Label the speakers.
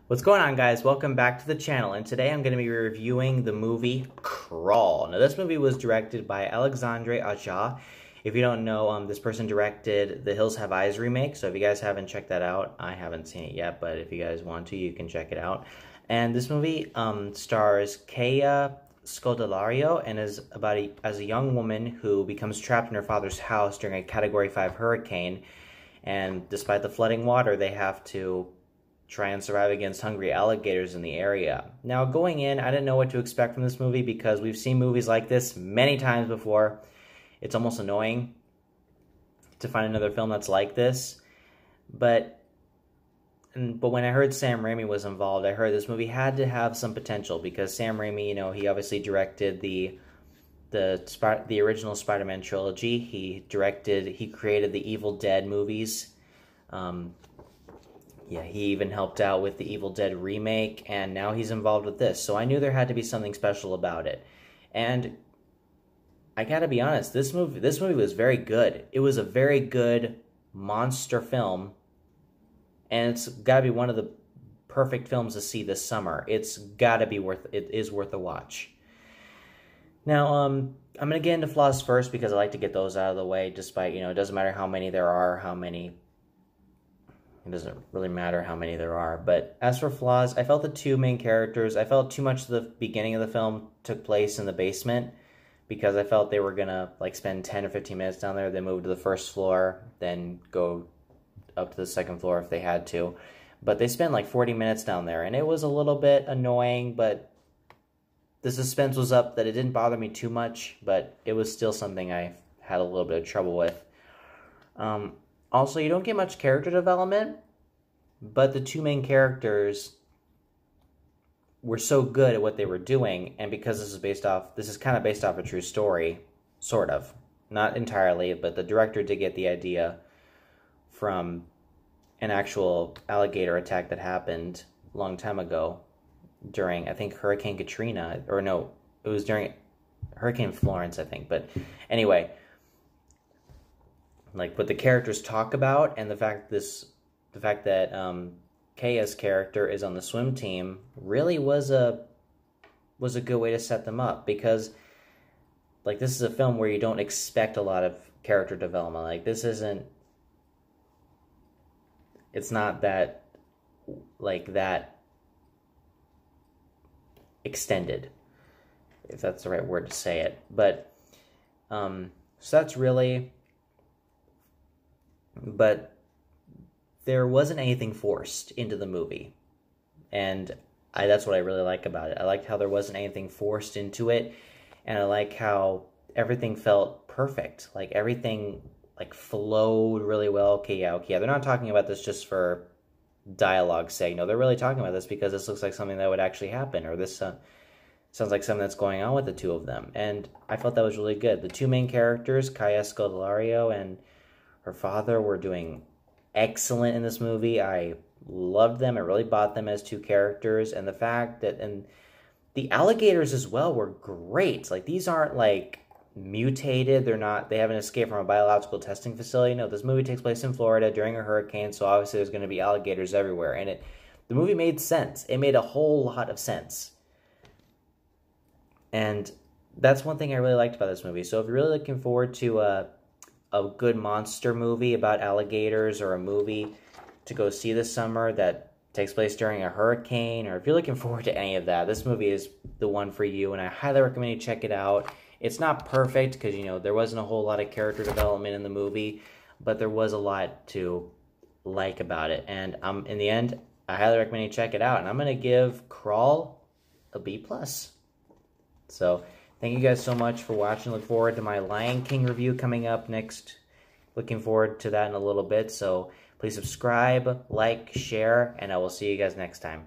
Speaker 1: What's going on, guys? Welcome back to the channel, and today I'm going to be reviewing the movie Crawl. Now, this movie was directed by Alexandre Aja. If you don't know, this person directed the Hills Have Eyes remake, so if you guys haven't checked that out, I haven't seen it yet, but if you guys want to, you can check it out. And this movie stars Kaya Scodelario and is about as a young woman who becomes trapped in her father's house during a Category 5 hurricane, and despite the flooding water, they have to try and survive against hungry alligators in the area. Now, going in, I didn't know what to expect from this movie because we've seen movies like this many times before. It's almost annoying to find another film that's like this. But when I heard Sam Raimi was involved, I heard this movie had to have some potential because Sam Raimi, you know, he obviously directed the original Spider-Man trilogy. He created the Evil Dead movies. Yeah, he even helped out with the Evil Dead remake, and now he's involved with this. So I knew there had to be something special about it. And I gotta be honest, this movie was very good. It was a very good monster film, and it's gotta be one of the perfect films to see this summer. It is worth a watch. Now, I'm gonna get into flaws first because I like to get those out of the way, despite, you know, it doesn't matter how many there are, it doesn't really matter how many there are. But as for flaws, I felt the two main characters, I felt too much of the beginning of the film took place in the basement because I felt they were going to like spend 10 or 15 minutes down there, then move to the first floor, then go up to the second floor if they had to. But they spent like 40 minutes down there, and it was a little bit annoying, but the suspense was up that it didn't bother me too much, but it was still something I had a little bit of trouble with. Also, you don't get much character development, but the two main characters were so good at what they were doing, and because this is kind of based off a true story, sort of. Not entirely, but the director did get the idea from an actual alligator attack that happened a long time ago during, I think, Hurricane Katrina, or no, it was during Hurricane Florence, I think, but anyway, like what the characters talk about, and the fact that Kaya's character is on the swim team really was a good way to set them up, because like this is a film where you don't expect a lot of character development. Like it's not that extended, if that's the right word to say it. But so that's really. But there wasn't anything forced into the movie, and that's what I really like about it. I liked how there wasn't anything forced into it, and I like how everything felt perfect. Like everything like flowed really well. Okay, they're not talking about this just for dialogue's sake. No, they're really talking about this because this looks like something that would actually happen, or this sounds like something that's going on with the two of them. And I felt that was really good. The two main characters, Kaya Scodelario and her father, were doing excellent in this movie. I loved them. I really bought them as two characters. And the fact that, and the alligators as well were great. Like, these aren't like mutated. They haven't escaped from a biological testing facility. No, this movie takes place in Florida during a hurricane, so obviously there's going to be alligators everywhere. And the movie made sense. It made a whole lot of sense. And that's one thing I really liked about this movie. So if you're really looking forward to a good monster movie about alligators, or a movie to go see this summer that takes place during a hurricane, or if you're looking forward to any of that, this movie is the one for you, and I highly recommend you check it out. It's not perfect because, you know, there wasn't a whole lot of character development in the movie, but there was a lot to like about it. And in the end, I highly recommend you check it out, and I'm going to give Crawl a B+. So thank you guys so much for watching. Look forward to my Lion King review coming up next. Looking forward to that in a little bit. So please subscribe, like, share, and I will see you guys next time.